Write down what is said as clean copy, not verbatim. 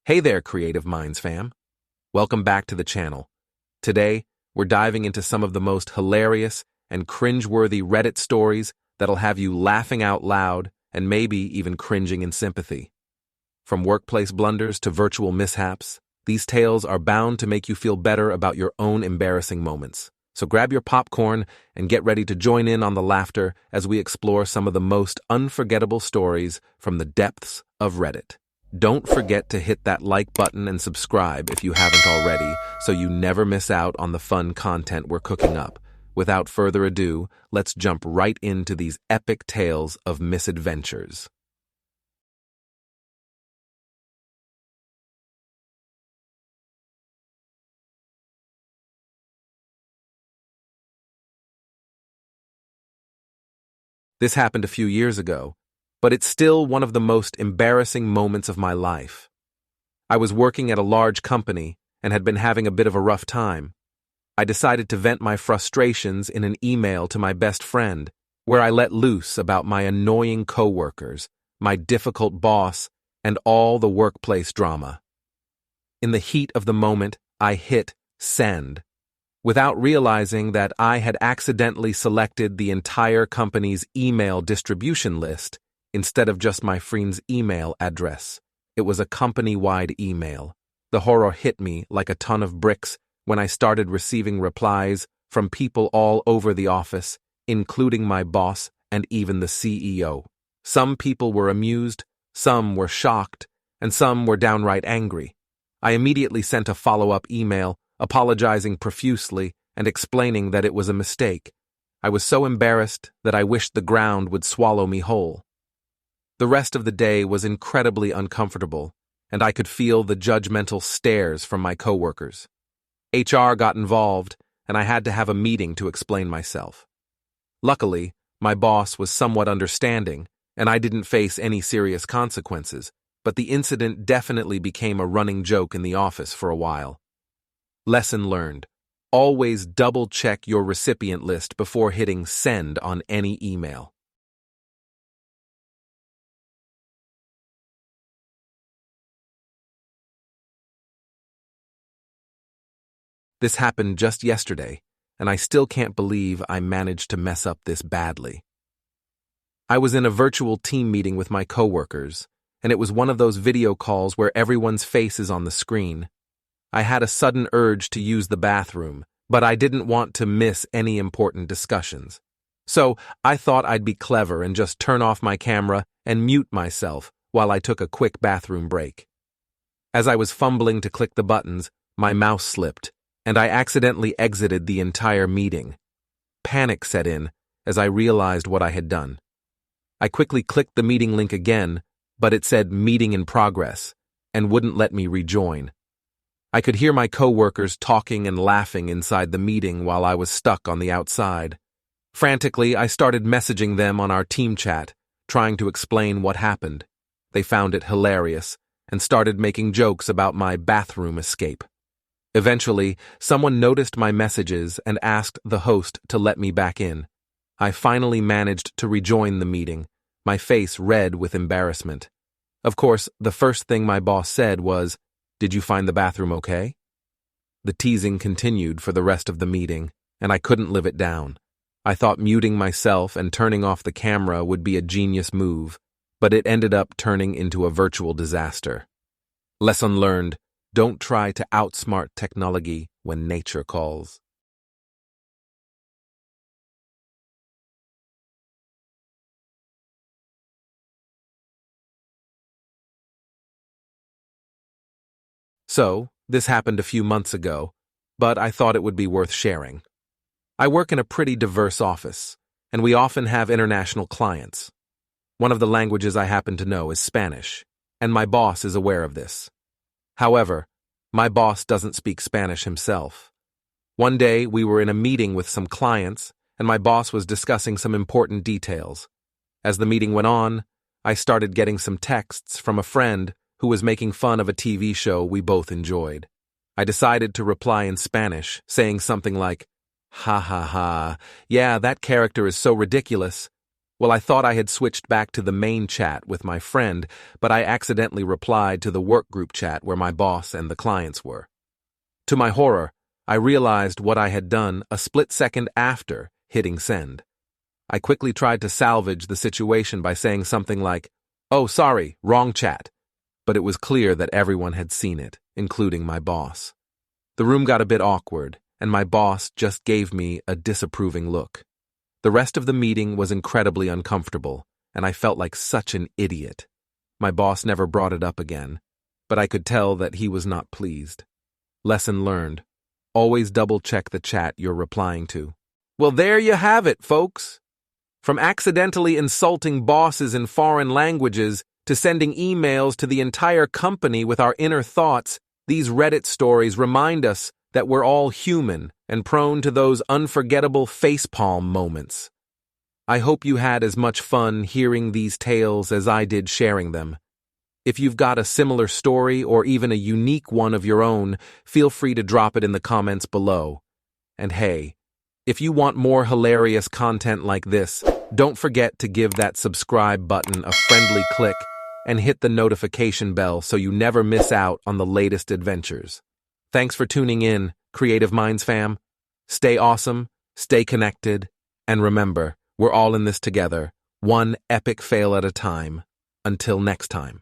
Hey there, Creative Minds fam. Welcome back to the channel. Today, we're diving into some of the most hilarious and cringe-worthy Reddit stories that'll have you laughing out loud and maybe even cringing in sympathy. From workplace blunders to virtual mishaps, these tales are bound to make you feel better about your own embarrassing moments. So grab your popcorn and get ready to join in on the laughter as we explore some of the most unforgettable stories from the depths of Reddit. Don't forget to hit that like button and subscribe if you haven't already, so you never miss out on the fun content we're cooking up. Without further ado, let's jump right into these epic tales of misadventures. This happened a few years ago, but it's still one of the most embarrassing moments of my life. I was working at a large company and had been having a bit of a rough time. I decided to vent my frustrations in an email to my best friend, where I let loose about my annoying coworkers, my difficult boss, and all the workplace drama. In the heat of the moment, I hit send, without realizing that I had accidentally selected the entire company's email distribution list instead of just my friend's email address. It was a company-wide email. The horror hit me like a ton of bricks when I started receiving replies from people all over the office, including my boss and even the CEO. Some people were amused, some were shocked, and some were downright angry. I immediately sent a follow-up email, apologizing profusely and explaining that it was a mistake. I was so embarrassed that I wished the ground would swallow me whole. The rest of the day was incredibly uncomfortable, and I could feel the judgmental stares from my coworkers. HR got involved, and I had to have a meeting to explain myself. Luckily, my boss was somewhat understanding, and I didn't face any serious consequences, but the incident definitely became a running joke in the office for a while. Lesson learned: always double-check your recipient list before hitting send on any email. This happened just yesterday, and I still can't believe I managed to mess up this badly. I was in a virtual team meeting with my coworkers, and it was one of those video calls where everyone's face is on the screen. I had a sudden urge to use the bathroom, but I didn't want to miss any important discussions. So I thought I'd be clever and just turn off my camera and mute myself while I took a quick bathroom break. As I was fumbling to click the buttons, my mouse slipped, and I accidentally exited the entire meeting. Panic set in as I realized what I had done. I quickly clicked the meeting link again, but it said meeting in progress and wouldn't let me rejoin. I could hear my coworkers talking and laughing inside the meeting while I was stuck on the outside. Frantically, I started messaging them on our team chat, trying to explain what happened. They found it hilarious and started making jokes about my bathroom escape. Eventually, someone noticed my messages and asked the host to let me back in. I finally managed to rejoin the meeting, my face red with embarrassment. Of course, the first thing my boss said was, "Did you find the bathroom okay?" The teasing continued for the rest of the meeting, and I couldn't live it down. I thought muting myself and turning off the camera would be a genius move, but it ended up turning into a virtual disaster. Lesson learned: don't try to outsmart technology when nature calls. So, this happened a few months ago, but I thought it would be worth sharing. I work in a pretty diverse office, and we often have international clients. One of the languages I happen to know is Spanish, and my boss is aware of this. However, my boss doesn't speak Spanish himself. One day, we were in a meeting with some clients, and my boss was discussing some important details. As the meeting went on, I started getting some texts from a friend who was making fun of a TV show we both enjoyed. I decided to reply in Spanish, saying something like, "Ha ha ha, yeah, that character is so ridiculous," Well, I thought I had switched back to the main chat with my friend, but I accidentally replied to the work group chat where my boss and the clients were. To my horror, I realized what I had done a split second after hitting send. I quickly tried to salvage the situation by saying something like, "Oh, sorry, wrong chat." But it was clear that everyone had seen it, including my boss. The room got a bit awkward, and my boss just gave me a disapproving look. The rest of the meeting was incredibly uncomfortable, and I felt like such an idiot. My boss never brought it up again, but I could tell that he was not pleased. Lesson learned. Always double-check the chat you're replying to. Well, there you have it, folks. From accidentally insulting bosses in foreign languages to sending emails to the entire company with our inner thoughts, these Reddit stories remind us that we're all human and prone to those unforgettable facepalm moments. I hope you had as much fun hearing these tales as I did sharing them. If you've got a similar story or even a unique one of your own, feel free to drop it in the comments below. And hey, if you want more hilarious content like this, don't forget to give that subscribe button a friendly click and hit the notification bell so you never miss out on the latest adventures. Thanks for tuning in, Creative Minds fam. Stay awesome, stay connected, and remember, we're all in this together, one epic fail at a time. Until next time.